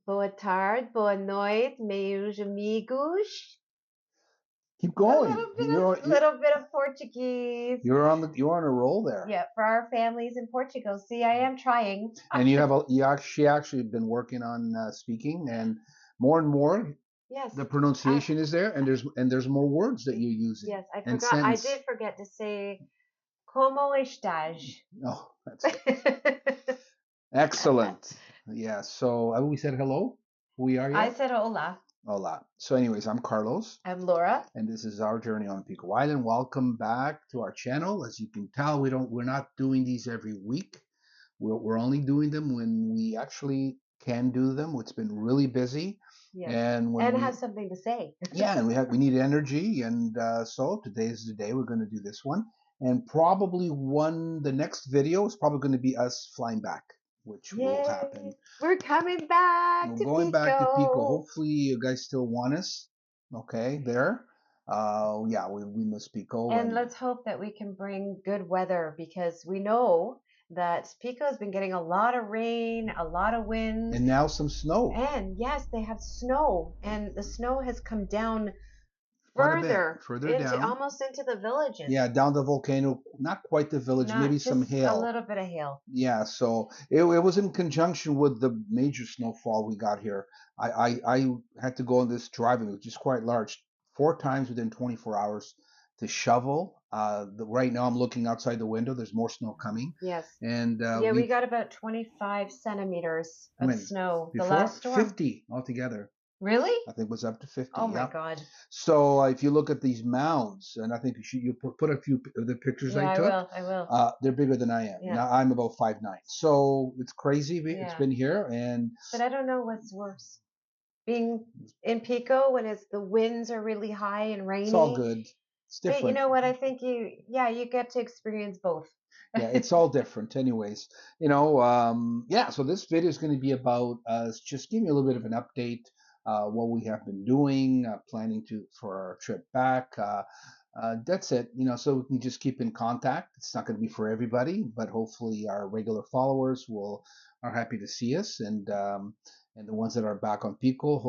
Boa tarde, boa noite, meus amigos. Keep A going. little bit of Portuguese. You're on a roll there, Yeah, for our families in Portugal. See, I am trying. and she actually been working on speaking, and more Yes, the I pronunciation is there, and there's more words that you're using yes, I and forgot. I sense. did forget to say como estás? Oh, that's good. Excellent. Yeah. So we said hello. Who we are I yet? said hola. Hola. So, anyways, I'm Carlos, I'm Laura. and this is our journey on Pico Island. Welcome back to our channel. As you can tell, we're not doing these every week. We're only doing them when we actually can do them. It's been really busy, Yes, and when and we have something to say. yeah, and we need energy, and so today is the day we're going to do this one, and probably the next video is probably going to be us flying back, which will happen. Yay! We're coming back We're to going back to Pico. Pico. Hopefully, you guys still want us. Okay, there. Yeah, we miss Pico, And and let's hope that we can bring good weather because we know that Pico has been getting a lot of rain, a lot of wind, now some snow. and yes, they have snow, and the snow has come down Quite a bit further further into down. almost into the villages. Yeah, down the volcano, not quite the village, maybe Not some just a hail. little bit of hail. Yeah, so it was in conjunction with the major snowfall we got here. I had to go on this driving, which is quite large, 4 times within 24 hours to shovel. Right now I'm looking outside the window. There's more snow coming, Yes. and Yeah, we got about 25 centimeters of when snow the before last storm. 50 altogether. Really? I think it was up to 50. Oh my Yeah. God. So if you look at these mounds, and I think you put a few of the pictures Yeah, I I took. will. I will. They're bigger than I am. Yeah. Now I'm about 5'9", so it's crazy. It's Yeah. been here, and But I don't know what's worse. Being in Pico when the winds are really high and it's all rainy. good. It's But you different. know what? I think you get to experience both. Yeah, it's all different. Anyways, yeah. So this video is going to be about us just giving you a little bit of an update, what we have been doing, planning for our trip back. That's it. So we can just keep in contact. It's not going to be for everybody, but hopefully our regular followers are happy to see us, and the ones that are back on Pico,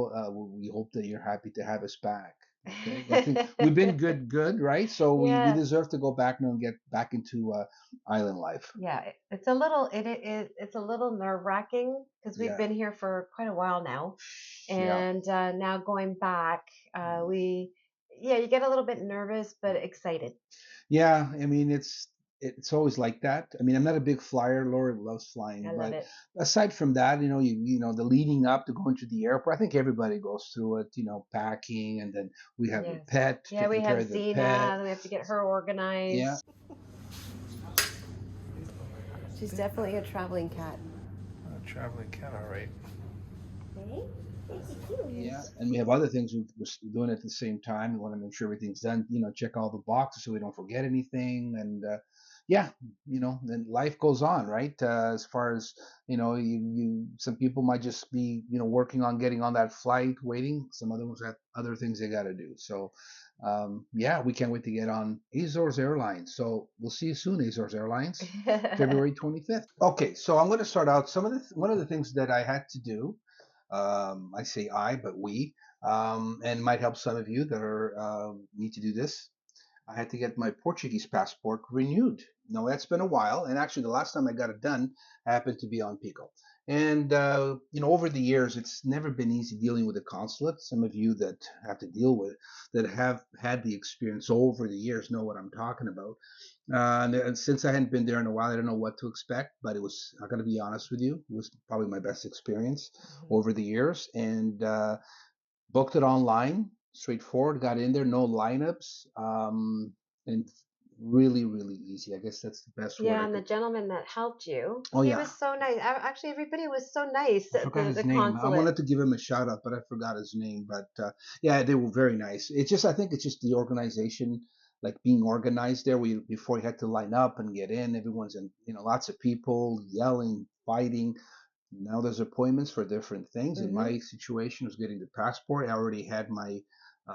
we hope that you're happy to have us back. Okay, I think we've been good, right? So we Yeah. deserve to go back now and get back into island life. Yeah, it's a little it's a little nerve-wracking because we've Yeah, been here for quite a while now, yeah, and now going back, we yeah, you get a little bit nervous but excited. yeah. I mean, it's always like that. I mean, I'm not a big flyer. Lori loves I flying, love but it. aside from that, the leading up to going to the airport, I think everybody goes through it. Packing, and then we have the Yes. pet, Yeah, we taking care have of the pet. Zena, then we have to get her Yeah, organized. She's definitely a traveling cat. a traveling cat, all right. Hey, it's cute. Yeah, and we have other things we're doing at the same time. We want to make sure everything's done. Check all the boxes so we don't forget anything. And yeah, then life goes on, right? As far as some people might just be working on getting on that flight, waiting. Some other ones have other things they got to do. So yeah, we can't wait to get on Azores Airlines. So we'll see you soon, Azores Airlines, February 25th. Okay, so I'm going to start out one of the things that I had to do. I say I, but we, and might help some of you that need to do this. I had to get my Portuguese passport renewed. Now that's been a while, and actually the last time I got it done happened to be on Pico. And over the years, it's never been easy dealing with the consulate. Some of you that have to deal with that have had the experience over the years know what I'm talking about. And since I hadn't been there in a while, I don't know what to expect, but it was, I'm going to be honest with you, it was probably my best experience over the years. And booked it online, straightforward, got in there, no lineups, and really, really easy. I guess that's the best word Yeah, I and the could. gentleman that helped you, Oh, he yeah. was so nice. Actually, everybody was so nice I at forgot the his name. I consulate. wanted to give him a shout out, but I forgot his name. But yeah, they were very nice. I think it's just the organization, like being organized there. Before you had to line up and get in, everyone's in, lots of people yelling, fighting. Now there's appointments for different things. In Hmm. my situation, was getting the passport. I already had my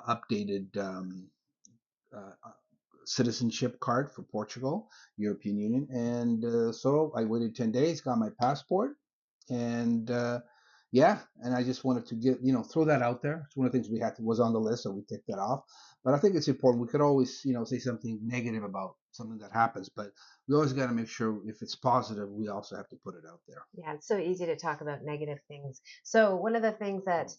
updated uh, citizenship card for Portugal, European Union, and so I waited 10 days, got my passport, and yeah, and I just wanted to get, throw that out there. It's one of the things we had to, was on the list, so we ticked that off. But I think it's important. We could always, say something negative about something that happens, but we always got to make sure if it's positive, we also have to put it out there. Yeah, it's so easy to talk about negative things. So one of the things that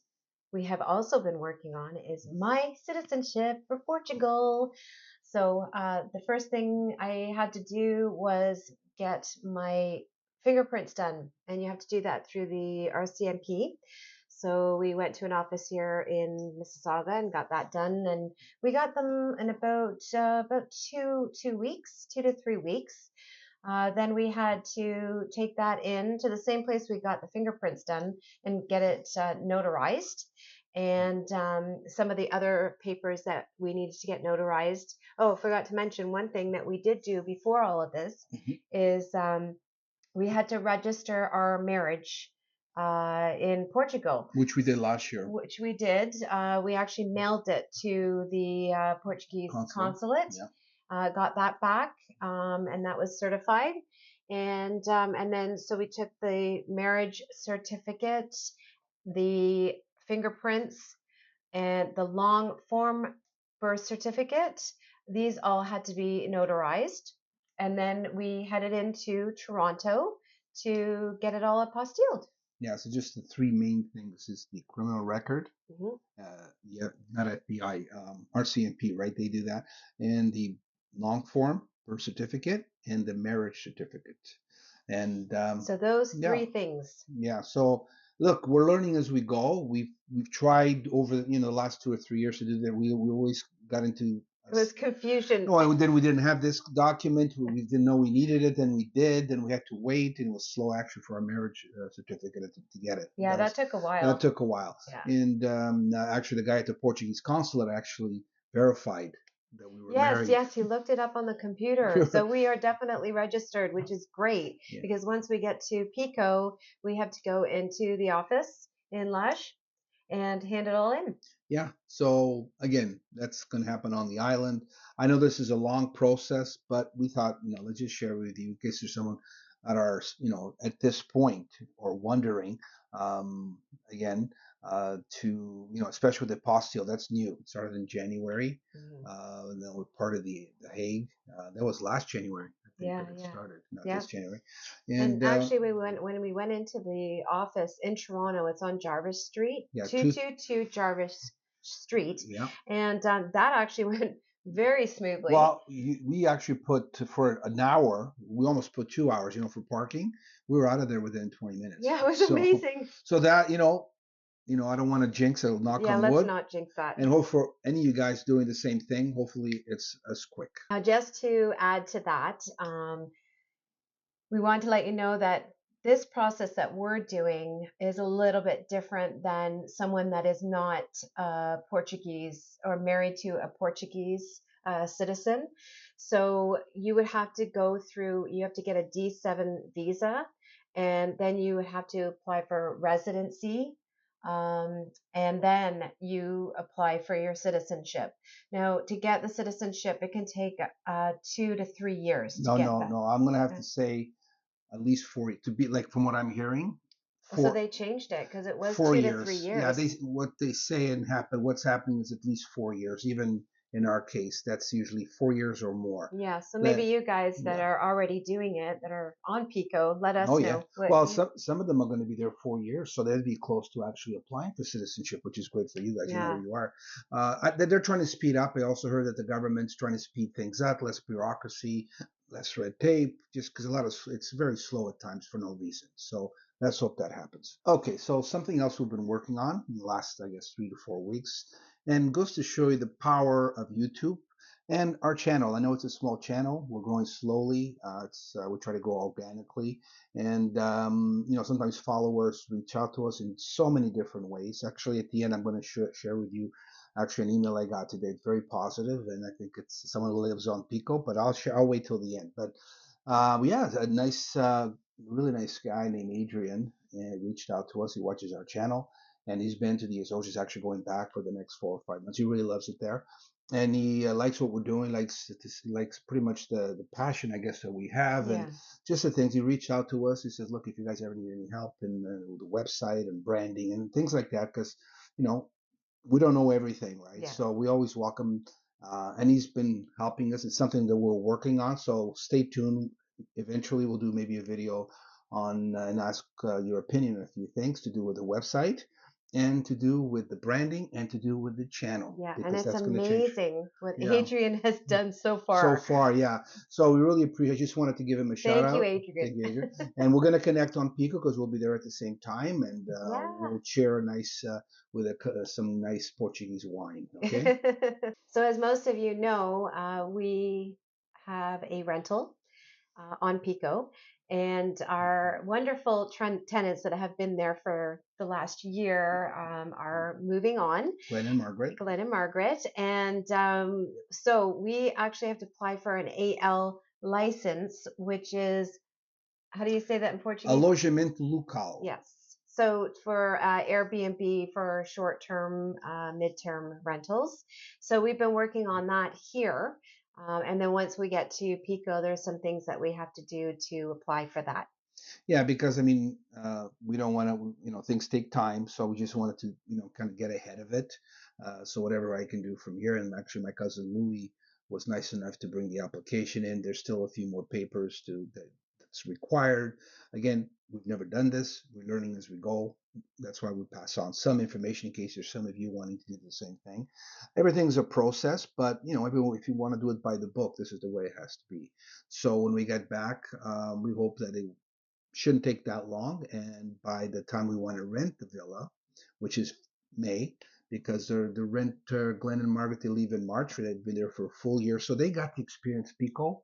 we have also been working on is my citizenship for Portugal. So the first thing I had to do was get my fingerprints done, and you have to do that through the RCMP. So we went to an office here in Mississauga and got that done, and we got them in about 2 weeks, 2 to 3 weeks. Then we had to take that in to the same place we got the fingerprints done and get it notarized. And some of the other papers that we needed to get notarized. Oh, forgot to mention one thing that we did do before all of this is we had to register our marriage in Portugal, Which we did last year. which we did. We actually mailed it to the Portuguese consulate. Yeah. Got that back, and that was certified. And then so we took the marriage certificate, the fingerprints, and the long form birth certificate. These all had to be notarized, and then we headed into Toronto to get it all apostilled. Yeah, so just the three main things is the criminal record, Mm-hmm. yeah, not FBI, RCMP, right? They do that, and the long form birth certificate and the marriage certificate, and So those yeah, three things. yeah. So look, we're learning as we go. We've tried over the last 2 or 3 years to do that. We always got into It was confusion. no, and then we didn't have this document. We didn't know we needed it. Then we did. Then we had to wait, and it was slow actually for our marriage certificate to get it. Yeah, that took a while. That took a while. Yeah. And actually, the guy at the Portuguese consulate actually verified that we were married. Yes, he looked it up on the computer. So we are definitely registered, which is great Yeah. because once we get to Pico, we have to go into the office in Lush and hand it all in. Yeah. So again, that's going to happen on the island. I know this is a long process, but we thought, let's just share with you in case there's someone at our, at this point or wondering, again, especially with the apostille, that's new. It started in January. And then we're part of the Hague. That was last January, I think, Yeah, that it yeah. started, not Yeah. this January. And actually, when we went into the office in Toronto, it's on Jarvis Street, Yeah, 222 Jarvis Street, yeah. and that actually went very smoothly. Well, we actually put for an hour. We almost put 2 hours, for parking. We were out of there within 20 minutes. Yeah, it was amazing. So that, I don't want to jinx it. Knock on wood. Let's not jinx that. And hope for any of you guys doing the same thing. Hopefully, it's as quick. Now, just to add to that, we want to let you know that this process that we're doing is a little bit different than someone that is not Portuguese or married to a Portuguese citizen. So you would have to you have to get a D7 visa, and then you would have to apply for residency. And then you apply for your citizenship. Now, to get the citizenship, it can take 2 to 3 years to get that. No. I'm going to have to say at least 4 to be like from what I'm hearing. So they changed it because it was 4 2 years. to 3 years. Yeah, what they say and what's happening is at least 4 years. Even in our case, that's usually 4 years or more. Yeah, so maybe you guys that are already doing it, that are on Pico, let us know. Yeah. Well, some of them are going to be there 4 years, so they'll be close to actually applying for citizenship, which is great for you guys. Yeah. You know who you are. They're trying to speed up. I also heard that the government's trying to speed things up, less bureaucracy, less red tape, just because it's very slow at times for no reason. So let's hope that happens. Okay, so something else we've been working on in the last, I guess, 3 to 4 weeks, and goes to show you the power of YouTube and our channel. I know it's a small channel. We're growing slowly. We try to grow organically, and sometimes followers reach out to us in so many different ways. Actually, at the end, I'm going to share with you actually an email I got today. It's very positive, and I think it's someone who lives on Pico. But I'll wait till the end. But yeah, a nice, really nice guy named Adrian reached out to us. He watches our channel. and he's been to the Azores. He's actually going back for the next 4 or 5 months. He really loves it there, and he likes what we're doing. Likes pretty much the passion, I guess, that we have, and Yeah. just the things. He reached out to us. He says, "Look, if you guys ever need any help in the website and branding and things like that, because you know we don't know everything, right? Yeah. So we always welcome." And he's been helping us. It's something that we're working on. So stay tuned. Eventually, we'll do maybe a video on and ask your opinion on a few things to do with the website and to do with the branding and to do with the channel Yeah. And because it's that's going to change. amazing what Yeah. Adrian has done so So far. far, yeah. So we really appreciate. I just wanted to give him a shout Thank you, out. Adrian. Thank you, Adrian. And we're going to connect on Pico because we'll be there at the same time, and Yeah. we'll share a nice with some nice Portuguese wine. Okay. So, as most of you know, we have a rental on Pico, and our wonderful tenants that have been there for the last year are moving on, Glenn and Margaret. Glenn and Margaret. And so we actually have to apply for an AL license, which is, how do you say that in Portuguese? Alojamento local. Yes. So for Airbnb for short-term, mid-term rentals. So we've been working on that here. And then once we get to Pico, there's some things that we have to do to apply for that. Yeah, because I mean, we don't want to, things take time, so we just wanted to, kind of get ahead of it. So whatever I can do from here, and actually my cousin Louis was nice enough to bring the application in. There's still a few more papers that's required. Again, we've never done this. We're learning as we go. That's why we pass on some information in case there's some of you wanting to do the same thing. Everything's a process, but everyone, if you want to do it by the book, this is the way it has to be. So when we get back, we hope that it shouldn't take that long. And by the time we want to rent the villa, which is May, because the renter, Glenn and Margaret, they leave in March. They've been there for a full year. So they got to experience Pico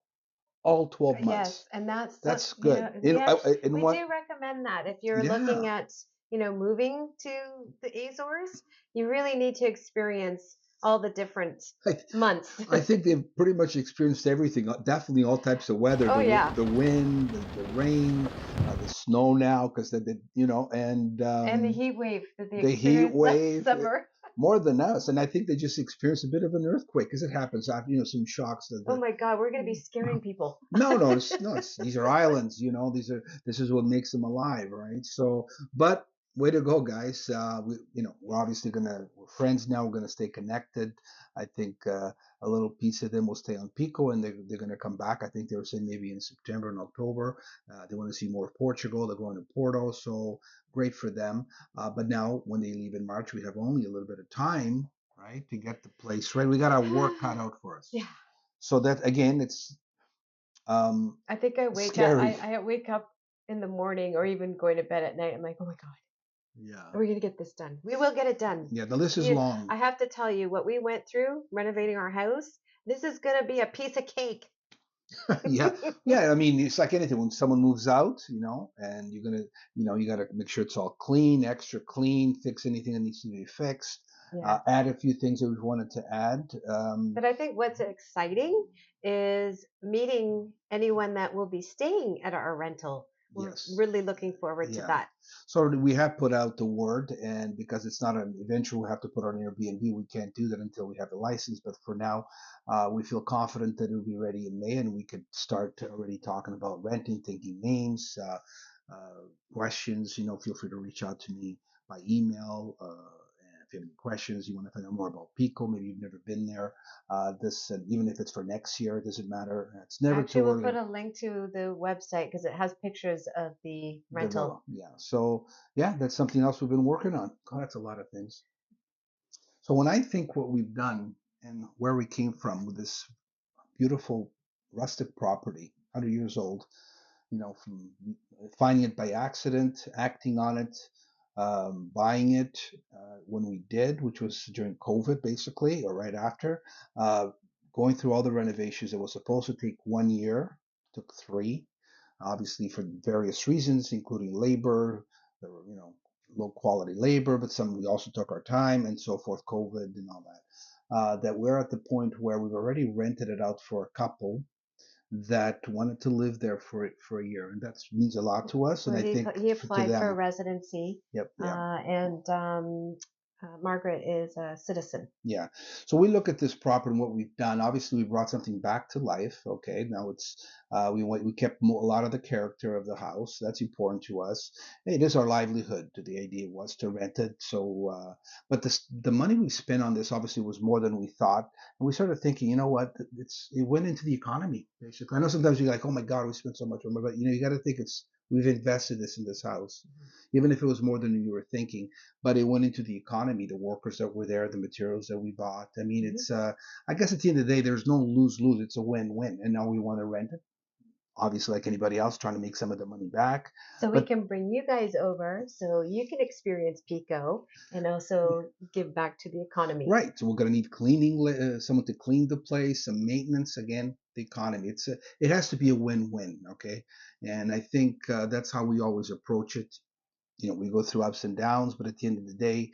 all 12 Yes, months. and That's good. In we what? do recommend that if you're looking Yeah. at, moving to the Azores, you really need to experience all the different I, months. I think they've pretty much experienced everything. Definitely all types of weather. Oh yeah, The wind, the rain, the snow now, because and the heat wave that they the heat experienced last wave. summer. More than us, and I think they just experienced a bit of an earthquake because it happens after some shocks. Oh my God, we're gonna be scaring people. No, these are islands. This is what makes them alive, right? So, but way to go, guys. We're obviously we're friends now. We're gonna stay connected. I think a little piece of them will stay on Pico, and they're gonna come back. I think they were saying maybe in September and October. They want to see more of Portugal. They're going to Porto, so great for them. But now when they leave in March, we have only a little bit of time, right, to get the place right. We got our work cut out for us. Yeah. So that again, it's I think I wake up. scary. I wake up in the morning or even going to bed at night. I'm like, oh my God, Yeah. are we gonna get this done? We will get it done. Yeah, the list is long. I have to tell you what we went through renovating our house. This is gonna be a piece of cake. Yeah. Yeah, I mean, it's like anything when someone moves out, and you got to make sure it's all clean, extra clean, fix anything that needs to be fixed, Yeah. add a few things that we wanted to add. But I think what's exciting is meeting anyone that will be staying at our rental. We're Yes. really looking forward to Yeah. that. So we have put out the word, and because it's not an eventual, we have to put on Airbnb. We can't do that until we have the license. But for now, we feel confident that it'll be ready in May, and we could start already talking about renting, thinking names, questions. Feel free to reach out to me by email. If you have any questions, you want to find out more about Pico, maybe you've never been there. Even if it's for next year, it doesn't matter. It's never Actually, too we'll early. put a link to the website because it has pictures of the rental. Yeah. So yeah, that's something else we've been working on. God, that's a lot of things. So when I think what we've done and where we came from with this beautiful rustic property, 100 years old, from finding it by accident, acting on it, buying it when we did, which was during COVID, basically, or right after, going through all the renovations. It was supposed to take 1 year, took 3, obviously for various reasons, including labor. There were, low quality labor, but some we also took our time and so forth, COVID and all that. That we're at the point where we've already rented it out for a couple. that wanted to live there for a year, and that means a lot to us. And Well, I think he to applied for a them, residency, yep, yeah. and Margaret is a citizen. Yeah. So we look at this property and what we've done. Obviously, we brought something back to life. Okay. Now it's we kept a lot of the character of the house. That's important to us. It is our livelihood. The idea was to rent it. So, but the money we spent on this obviously was more than we thought, and we started thinking, you know what? It went into the economy basically. I know sometimes you're like, oh my God, we spent so much money, but you got to think we've invested this in this house, even if it was more than you were thinking, but it went into the economy, the workers that were there, the materials that we bought. I mean, Mm-hmm. it's I guess at the end of the day, there's no lose-lose. It's a win-win. And now we want to rent it, obviously, like anybody else, trying to make some of the money back. So we But can bring you guys over so you can experience Pico and also give back to the economy. right, so we're going to need cleaning, someone to clean the place, some maintenance. Again, the economy. It has to be a win-win. Okay, and I think that's how we always approach it. We go through ups and downs, but at the end of the day,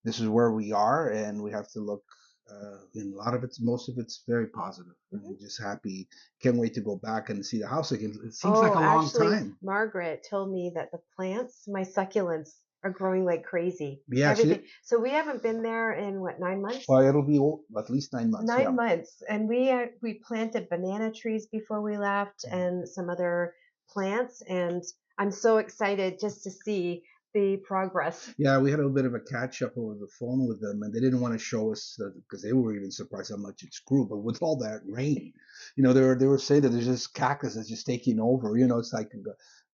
this is where we are, and we have to look. In a lot of it's, most of it's very positive. Mm-hmm. I'm just happy. Can't wait to go back and see the house again. It seems like Oh, a long actually, time. Margaret told me that the plants, my succulents, are growing like crazy. Yeah, she Everything. did. So we haven't been there in what, 9 months? Well, it'll be at least 9 months. Yeah. 9 months, and we planted banana trees before we left and some other plants, and I'm so excited just to see the progress. Yeah, we had a little bit of a catch up over the phone with them, and they didn't want to show us because they were even surprised how much it's grew. But with all that rain, they were saying that there's just cactus that's just taking over. It's like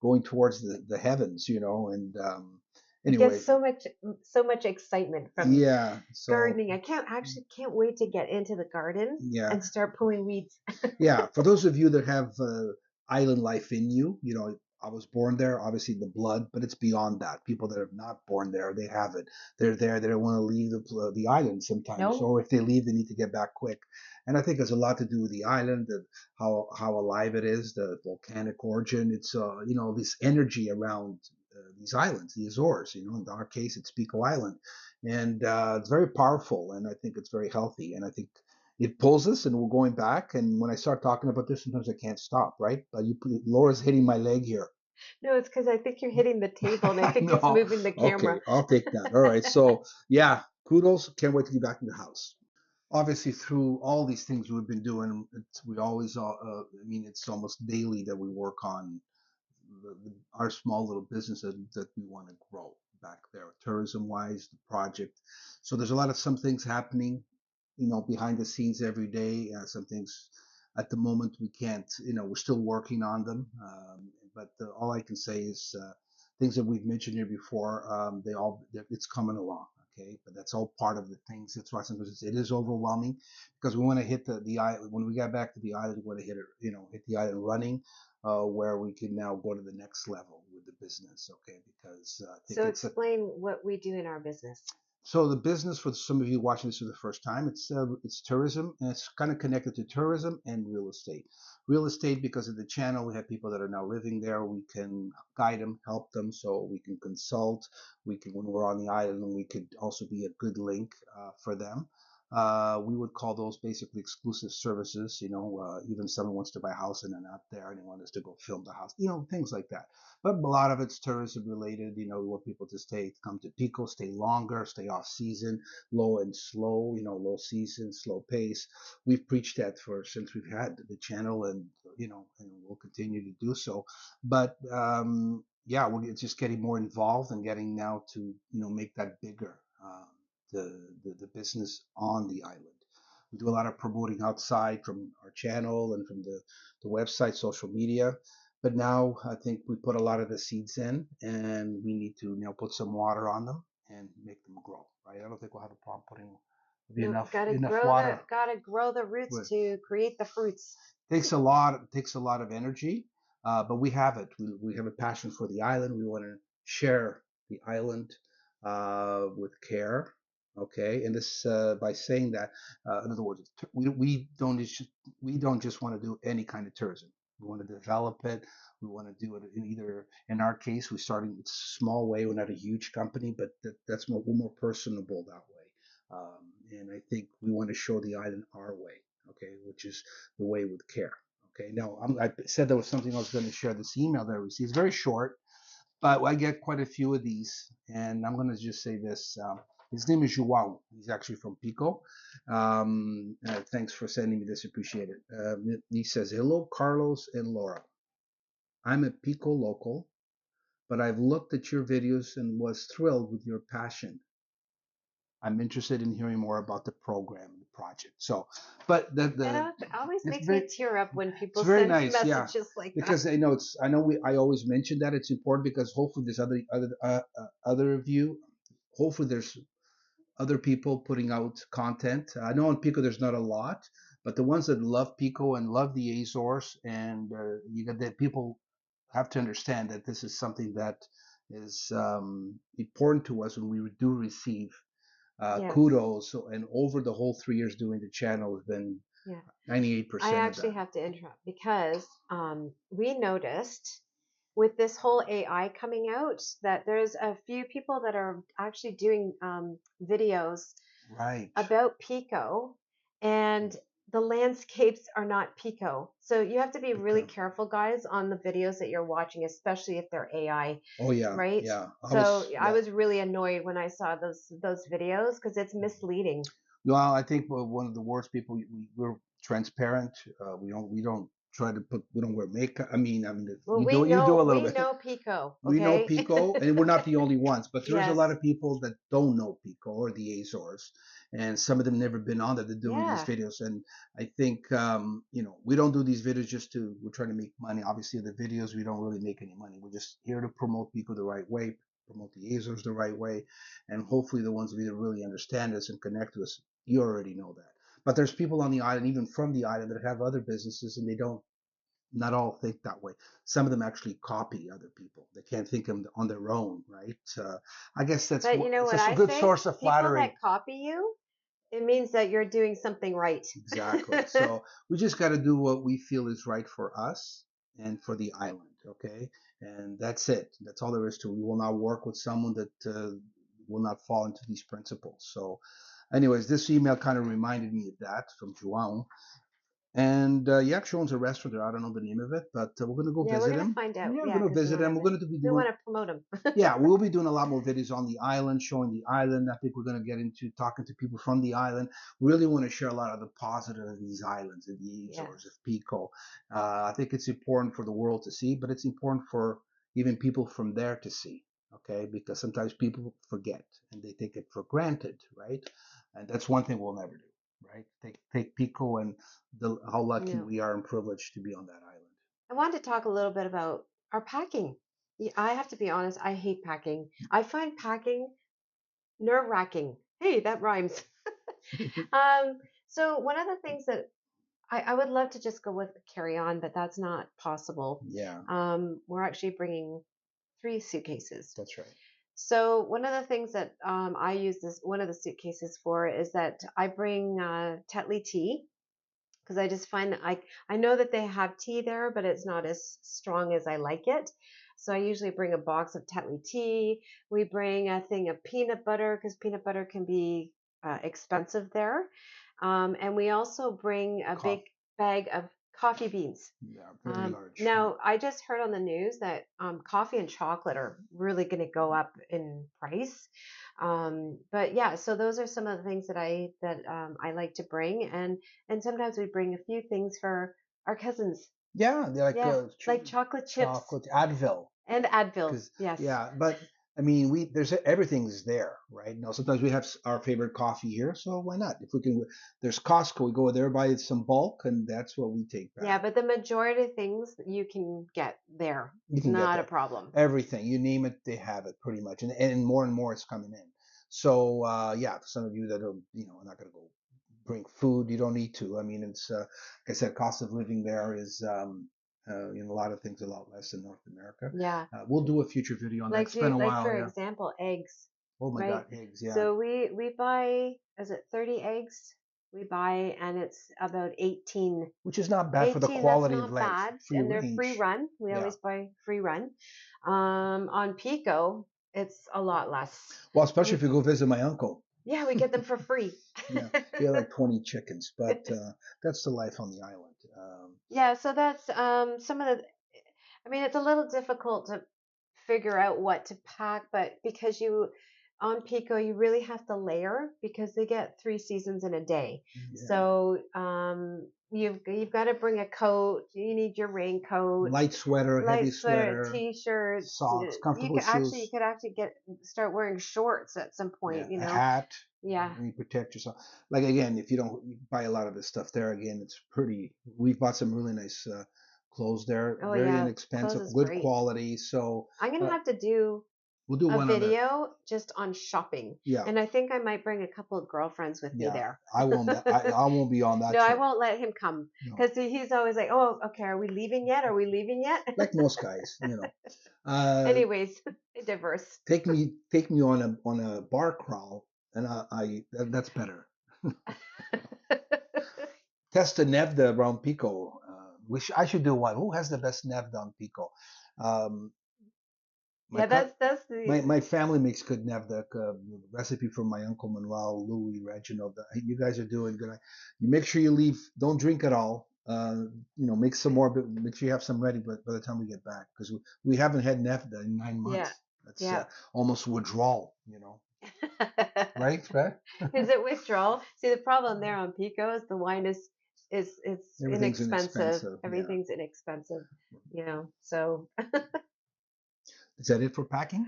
going towards the heavens. And I get anyway, so much excitement from yeah. So gardening. I can't wait to get into the garden yeah, and start pulling weeds. yeah. For those of you that have island life in you, I was born there, obviously the blood, but it's beyond that. People that are not born there, they have it. They're there. They don't want to leave the island sometimes, No, or if they leave, they need to get back quick. And I think there's a lot to do with the island, how alive it is, the volcanic origin. It's this energy around these islands, the Azores. In our case, it's Pico Island, and it's very powerful, and I think it's very healthy, and I think it pulls us, and we're going back. And when I start talking about this, sometimes I can't stop, right? But Laura's hitting my leg here. no, it's because I think you're hitting the table and I think it's No, moving the okay, camera. I'll take that. All right, so yeah, kudos. Can't wait to get back in the house. Obviously, through all these things we've been doing, we always, I mean, it's almost daily that we work on our small little business that we want to grow back there, tourism wise, the project. So there's a lot of some things happening, behind the scenes every day. Some things at the moment we can't, we're still working on them. But all I can say is things that we've mentioned here before, it's coming along. Okay, but that's all part of the things. That's why sometimes it is overwhelming because we want to hit the island. When we get back to the island, we want to hit it, hit the island running, where we can now go to the next level with the business. Okay, because I think So explain what we do in our business. so the business, for some of you watching this for the first time, it's tourism, and it's kind of connected to tourism and real estate. Real estate, because of the channel, we have people that are now living there. We can guide them, help them, so we can consult. We can, when we're on the island, we could also be a good link for them. We would call those basically exclusive services. Even someone wants to buy a house and they're not there and they want us to go film the house. Things like that. But a lot of it's tourism related. We want people to come to Pico, stay longer, stay off season, low and slow. Low season, slow pace. We've preached that since we've had the channel, and we'll continue to do so. But yeah, we're just getting more involved and getting now to make that bigger. The business on the island. We do a lot of promoting outside from our channel and from the website, social media. But now I think we put a lot of the seeds in, and we need to put some water on them and make them grow. Right? I don't think we'll have a problem putting be No, enough water. gotta grow the roots With to create the fruits. takes a lot of energy, but we have it. We have a passion for the island. We want to share the island with care. Okay, and this by saying that, in other words, we don't just want to do any kind of tourism. We want to develop it. We want to do it in our case, we're starting a small way. We're not a huge company, but we're more personable that way. And I think we want to show the island our way, okay, which is the way with care. Okay, now I said there was something I was going to share. This email that I received. It's very short, but I get quite a few of these, and I'm going to just say this. His name is João. He's actually from Pico. Thanks for sending me this. Appreciate it. He says, "Hello, Carlos and Laura. I'm a Pico local, but I've looked at your videos and was thrilled with your passion. I'm interested in hearing more about the program, the project." So, but It always it's makes me very tear up when it's people very send nice, yeah, messages like that. because I know I always mention that it's important because hopefully there's other of you. Hopefully there's other people putting out content. I know on Pico there's not a lot, but the ones that love Pico and love the Azores, and you got that people have to understand that this is something that is important to us when we do receive Yes. kudos. And over the whole 3 years doing the channel has been Yeah. I 98% of actually that. have to interrupt because we noticed with this whole AI coming out that there's a few people that are actually doing videos Right. about Pico, and the landscapes are not Pico. So you have to be really Okay. careful, guys, on the videos that you're watching, especially if they're AI, Oh yeah, right? yeah. So I Yeah. was really annoyed when I saw those videos because it's misleading. Well, I think we're one of the worst people. We're transparent. We don't try to put. We don't wear makeup. I mean, Well, you do a little we bit. know Pico, We know okay? Pico, and we're not the only ones. But there is a Yes. lot of people that don't know Pico or the Azores, and some of them never been on there. They're doing these Yeah. videos, and I think we don't do these videos just to. We're trying to make money. Obviously, the videos we don't really make any money. We're just here to promote Pico the right way, promote the Azores the right way, and hopefully the ones of you that really understand us and connect with us, you already know that. But there's people on the island, even from the island, that have other businesses, and they don't not all think that way. Some of them actually copy other people. They can't think on their own, right? I guess But you know what it's a I good say? source of People flattery. that copy you, it means that you're doing something right. Exactly. So we just got to do what we feel is right for us and for the island, okay? And that's it. That's all there is to it. We will not work with someone that will not fall into these principles. So, anyways, this email kind of reminded me of that from João. And he actually owns a restaurant there. I don't know the name of it, but we're going to go Yeah, we're visit gonna him. find out. Yeah, we're Yeah, going to because visit him. We're going to be we doing, want to promote them. yeah, we'll be doing a lot more videos on the island, showing the island. I think we're going to get into talking to people from the island. Really want to share a lot of the positive of these islands, of the Yeah. Azores, of Pico. I think it's important for the world to see, but it's important for even people from there to see, okay? Because sometimes people forget and they take it for granted, right? And that's one thing we'll never do, right? Take Pico and how lucky No. we are and privileged to be on that island. I wanted to talk a little bit about our packing. Yeah, I have to be honest, I hate packing. I find packing nerve-wracking. Hey, that rhymes. Um, so one of the things that I would love to just go with carry on, but that's not possible. Yeah, We're actually bringing 3 suitcases. that's right. So one of the things that I use this one of the suitcases for is that I bring Tetley tea because I just find that I know that they have tea there, but it's not as strong as I like it. So I usually bring a box of Tetley tea. We bring a thing of peanut butter because peanut butter can be expensive there. And we also bring a big Coffee. bag of coffee beans. Yeah, very large. Now, I just heard on the news that coffee and chocolate are really going to go up in price. But yeah, so those are some of the things that I like to bring, and sometimes we bring a few things for our cousins. Yeah, they're like Yeah, like chocolate chips chocolate Advil. and Advil. Because Yes. yeah, but I mean, there's everything's there, right? Now sometimes we have our favorite coffee here, so why not? If we can, there's Costco. We go there, buy some bulk, and that's what we take Yeah, back. but the majority of things you can get there. You can get Not a that. problem. Everything you name it, they have it pretty much, and more it's coming in. So yeah, for some of you that are are not going to go bring food, you don't need to. I mean, it's like I said, cost of living there is a lot of things a lot less than North America. Yeah. We'll do a future video on that. It's been a Like while, for yeah. example, eggs, Oh my right? God, eggs, yeah. So we buy, is it 30 eggs we buy, and it's about 18. Which is not bad for the 18, that's quality of not legs, bad, free and they're free range. run. We Yeah. always buy free run. On Pico, it's a lot less. Well, especially if you go visit my uncle. Yeah, we get them for free. Yeah, he had like 20 chickens, but that's the life on the island. Yeah, so that's some of the. I mean, it's a little difficult to figure out what to pack, but because you on Pico, you really have to layer because they get three seasons in a day. Yeah. So you've got to bring a coat. You need your raincoat, Light sweater, light heavy sweater, sweater, t-shirts. socks, You comfortable could actually shoes. get start wearing shorts at some Yeah, point. You a know. hat. Yeah. And you protect yourself. Like again, if you don't you buy a lot of this stuff there, again, it's pretty. We've bought some really nice clothes there, Oh very yeah, clothes inexpensive, is good great. quality. So I'm gonna uh, have to do we'll do a one on the. video just on shopping. Yeah, And I think I might bring a couple of girlfriends with me yeah. there. I won't. I won't be on that No, I trip. won't let him come No, because he's always like, "Oh, okay, are we leaving yet? Are we leaving yet?" like most guys, Uh, Anyways, diverse. take me on a bar crawl, and that's better. Test the Nevda around Pico. I should do one. Who has the best Nevda on Pico? Um, my Yeah, cut. that's My, the my family makes good Nevda recipe from my uncle Manuel, Louis, Reginald. You guys are doing good. You make sure you leave. Don't drink at all. Make some more, but make sure you have some ready by the time we get back because we haven't had Nevda in 9 months. yeah, That's yeah. almost withdrawal, right? Right? Is it withdrawal? See, the problem there on Pico is the wine is it's Everything's inexpensive. inexpensive. Yeah. Everything's inexpensive, you know. So Is that it for packing?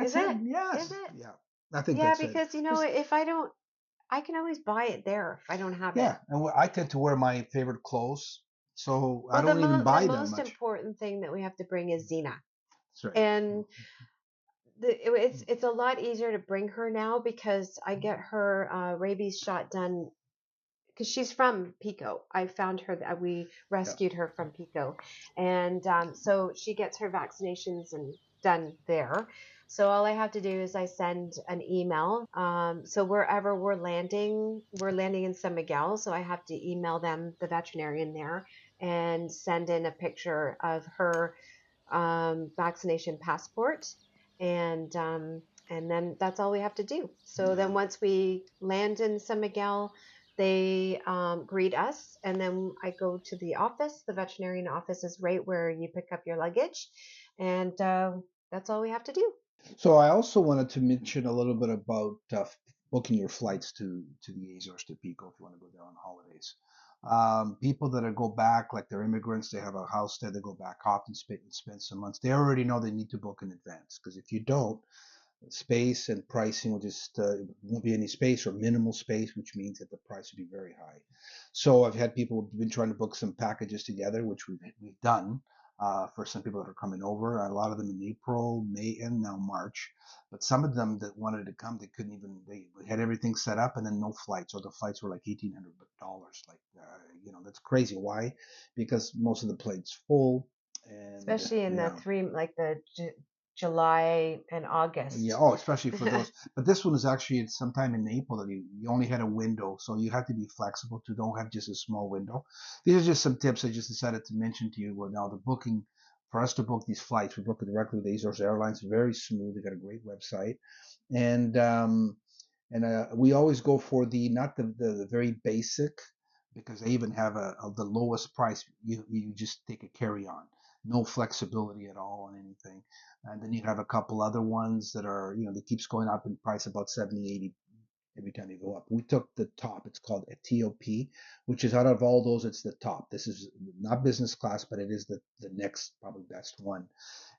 is That's it. it? Is Yes. it? Yeah. I think Yeah, that's it. because Just if I don't, I can always buy it there if I don't have it. yeah, and I tend to wear my favorite clothes, so I Well, don't even the buy that most much. important thing that we have to bring is Zena, That's right. and it's a lot easier to bring her now because I get her rabies shot done because she's from Pico. I found her that we Yeah. rescued her from Pico, and so she gets her vaccinations and done there. So all I have to do is I send an email. So wherever we're landing in San Miguel. So I have to email them, the veterinarian there, and send in a picture of her vaccination passport, and then that's all we have to do. So then Yeah. once we land in San Miguel, they greet us, and then I go to the office. The veterinarian office is right where you pick up your luggage, and that's all we have to do. So I also wanted to mention a little bit about booking your flights to the Azores to Pico if you want to go there on holidays. People that are go back, like they're immigrants, they have a house there, they go back often, spend some months. They already know they need to book in advance because if you don't, space and pricing will just won't be any space or minimal space, which means that the price will be very high. So I've had people who've been trying to book some packages together, which we've done for some people that are coming over. A lot of them in April, May, and now March. But some of them that wanted to come, they couldn't even. They had everything set up and then no flights, or the flights were like $1,800. Like that's crazy. Why? Because most of the planes full, and Especially in the yeah. three, like July and Yeah, August. oh, especially for those. But this one is actually it's sometime in April that you only had a window, so you have to be flexible to don't have just a small window. These are just some tips I just decided to mention to you. Well, now the booking for us to book these flights, we book it directly with Azores Airlines. Very smooth. They got a great website, and we always go for the not the very basic because they even have the lowest price. You just take a carry on, no flexibility at all on anything. And then you have a couple other ones that are, they keeps going up in price about 70, 80 every time you go up. We took the top. It's called a TOP, which is out of all those, it's the top. This is not business class, but it is the next probably best one.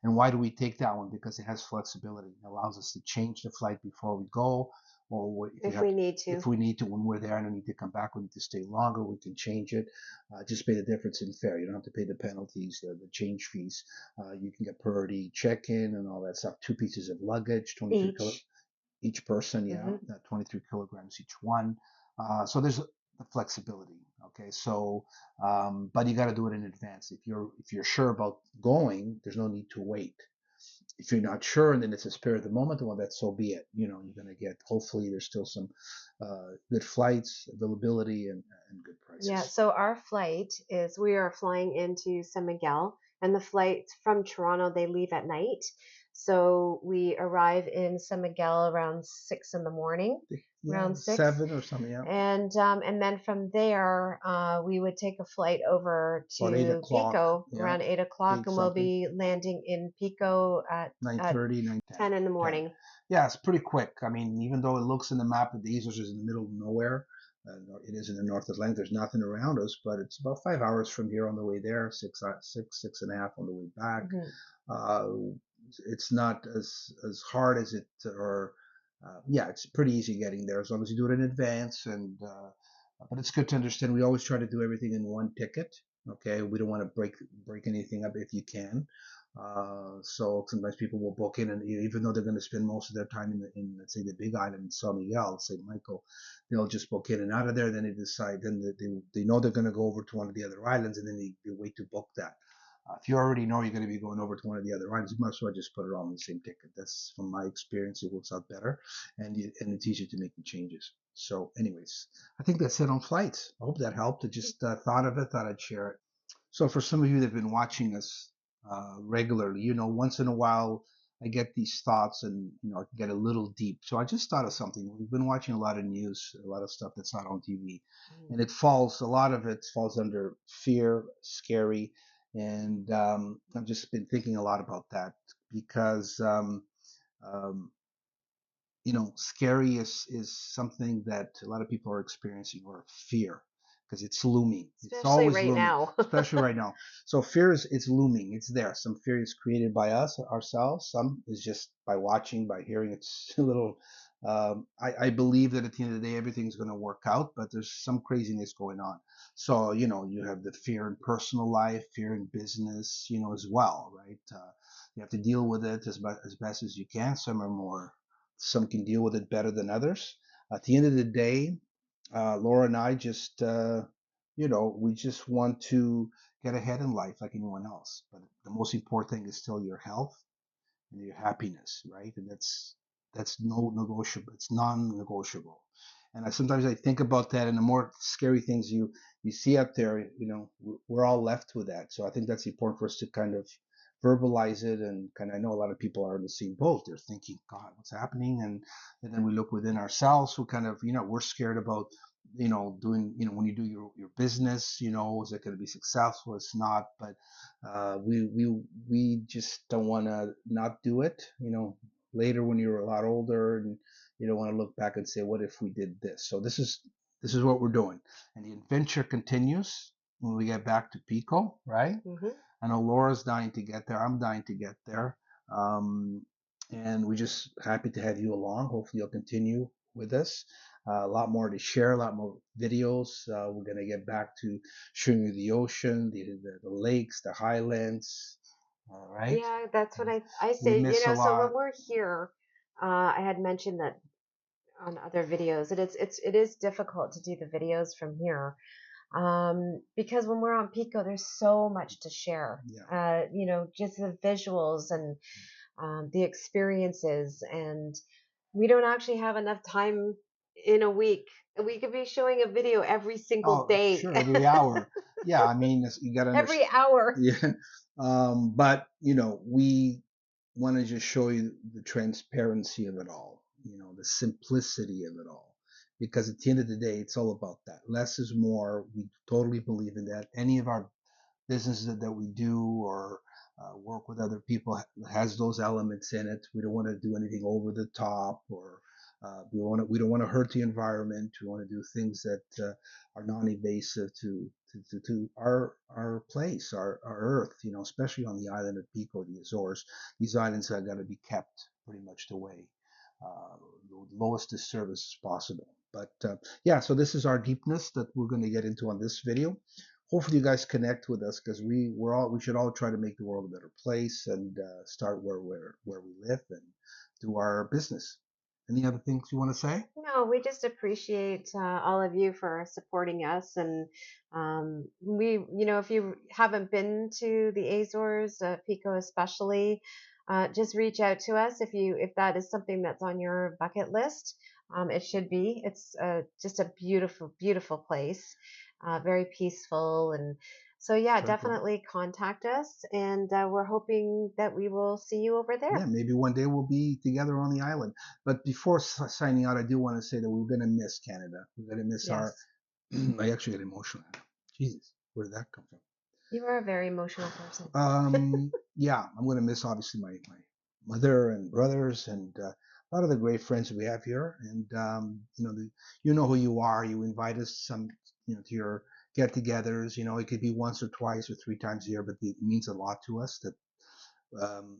And why do we take that one? Because it has flexibility. It allows us to change the flight before we go, or if you If have we need if to. we need to when we're there and we need to come back, we need to stay longer, we can change it. Just pay the difference in fare. You don't have to pay the penalties, the change fees. You can get priority check-in and all that stuff. 2 pieces of luggage, 23 Each. each person, yeah, Hmm. 23 kilograms each one. So there's the flexibility. Okay, so but you got to do it in advance. If you're sure about going, there's no need to wait. If you're not sure, and then it's a spare of the moment, well, that's so be it. You're going to get. Hopefully, there's still some good flights, availability, and good Yeah, prices. so our flight is we are flying into San Miguel, and the flights from Toronto they leave at night. So we arrive in San Miguel around 6 in the morning, Yeah, around six. 7 or something. Yeah, And then from there, we would take a flight over about 8 to o'clock. Pico Yeah, around 8 o'clock, 8 and we'll something. be landing in Pico at 9:30, 9:10. 10 in the 10. morning. Yeah, it's pretty quick. I mean, even though it looks in the map that the Azores is in the middle of nowhere, it is in the North Atlantic. There's nothing around us, but it's about 5 hours from here on the way there, six and a half on the way back. Hmm. Uh, it's not as hard as it, or yeah, it's pretty easy getting there as long as you do it in advance. And but it's good to understand. We always try to do everything in one ticket. Okay, we don't want to break anything up if you can. So sometimes people will book in, and even though they're going to spend most of their time in let's say the Big Island in San Miguel, St. Michael, they'll just book in and out of there. Then they decide, then they know they're going to go over to one of the other islands, and then they wait to book that. If you already know you're going to be going over to one of the other islands, you might as well just put it all on the same ticket. That's from my experience, it works out better, and it's easier to make the changes. So, anyways, I think that's it on flights. I hope that helped. I just thought of it, thought I'd share it. So, for some of you that have been watching us regularly, once in a while I get these thoughts and I get a little deep. So I just thought of something. We've been watching a lot of news, a lot of stuff that's not on TV, and a lot of it falls under fear, scary, and I've just been thinking a lot about that because um, scary is something that a lot of people are experiencing, or fear, because it's looming. It's Especially always right looming, now. especially right now. So fear it's looming. It's there. Some fear is created by us ourselves. Some is just by watching, by hearing. It's a little. I believe that at the end of the day, everything's going to work out, but there's some craziness going on. So you have the fear in personal life, fear in business, as well, right? You have to deal with it as best as you can. Some can deal with it better than others. At the end of the day, Laura and I just, we just want to get ahead in life like anyone else. But the most important thing is still your health and your happiness, right? And that's no negotiable. It's non-negotiable. And sometimes I think about that, and the more scary things you see out there, we're all left with that. So I think that's important for us to kind of verbalize it, and kind of, I know a lot of people are in the same boat. They're thinking, God, what's happening? And then we look within ourselves, who kind of, we're scared about, doing, when you do your business, is it going to be successful? It's not, but we just don't want to not do it, later when you're a lot older, and you don't want to look back and say, what if we did this? So this is what we're doing, and the adventure continues when we get back to Pico, right? Hmm. I know Laura's dying to get there. I'm dying to get there. Um, and we're just happy to have you along. Hopefully, you'll continue with us. A lot more to share, a lot more videos. We're going to get back to showing you the ocean, the lakes, the highlands. All right. Yeah, that's what I We say. miss a So when lot. we're here, I had mentioned that on other videos, it is difficult to do the videos from here, because when we're on Pico, there's so much to share. Yeah. Just the visuals and the experiences, and we don't actually have enough time in a week. We could be showing a video every single Oh, day, sure. Every hour. Yeah. I mean, you got to understand. every hour. Yeah. But we want to just show you the transparency of it all, the simplicity of it all. Because at the end of the day, it's all about that. Less is more. We totally believe in that. Any of our businesses that we do, or work with other people, has those elements in it. We don't want to do anything over the top, or we don't want to hurt the environment. We want to do things that are non-invasive to our place, our earth. Especially on the island of Pico, the Azores. These islands have got to be kept pretty much the way the lowest disturbance as possible. But yeah, so this is our deepness that we're going to get into on this video. Hopefully you guys connect with us, because we should all try to make the world a better place, and start where we live, and do our business. Any other things you want to say? No, we just appreciate all of you for supporting us, and if you haven't been to the Azores, Pico especially, just reach out to us if that is something that's on your bucket list. It should be. It's just a beautiful, beautiful place, very peaceful, and So yeah, Very cool. definitely contact us, and we're hoping that we will see you over Yeah, there. maybe one day we'll be together on the island. But before signing out, I do want to say that we're going to miss Canada. We're going to miss our. Yes, I actually get emotional. Jesus, where did that come from? you are a very emotional person. Yeah, I'm going to miss obviously my mother and brothers and a lot of the great friends that we have here. And you know who you are. You invite us to your get-togethers. It could be once or twice or three times a year, but it means a lot to us that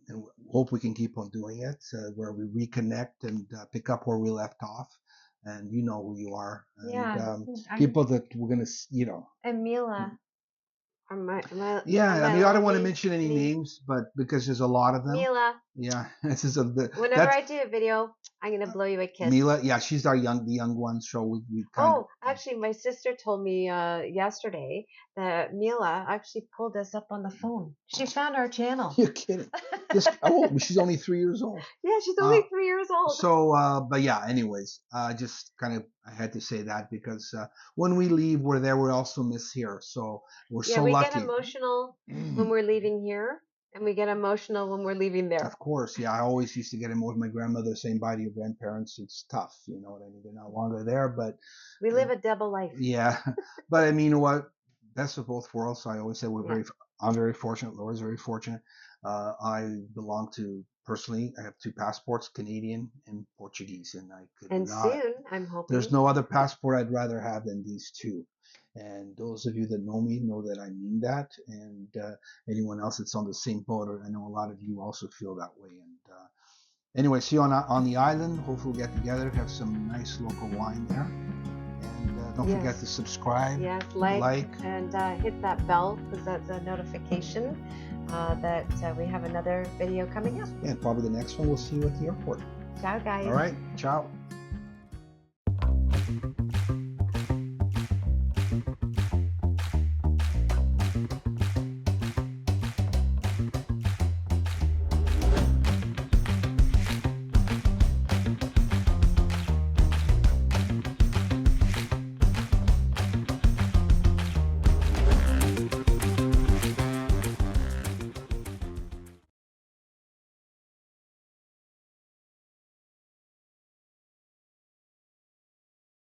and hope we can keep on doing it, where we reconnect and pick up where we left off. And you know who you are, and Yeah, people that we're gonna, and Mila. yeah. Am I I mean, I don't allowed want to to mention any name names, but because there's a lot of them. Mila? Yeah, this is Whenever that's I do a video, I'm gonna blow you a kiss. Mila. Yeah, she's the young one. So we kind of. Oh, actually, my sister told me yesterday that Mila actually pulled us up on the phone. She found our channel. You're kidding. This she's only 3 years old. Yeah, she's Uh, only 3 years old. So, but yeah, anyways, just kind of, I had to say that because when we leave, we're there, we also miss here. So we're Yeah, so we get lucky. emotional when we're leaving here, and we get emotional when we're leaving there. Of course, yeah, I always used to get emotional with my grandmother saying bye to your grandparents. It's tough, you know what I mean? They're no longer there, but We live a double life. yeah, but I mean, you know what? Best of both worlds. I always say Yeah. I'm very fortunate. Laura's very fortunate. I belong to, personally, I have two passports, Canadian and Portuguese, and I could And not. soon, I'm hoping. There's no other passport I'd rather have than these two. And those of you that know me know that I mean that. And anyone else that's on the same boat, or I know a lot of you also feel that way. And anyway, see you on the island. Hopefully we'll get together, have some nice local wine there. And don't forget to subscribe. Yes, like and hit that bell, because that's a notification that we have another video coming up. Yeah, and probably the next one we'll see you at the airport. Ciao, guys. All right. Ciao.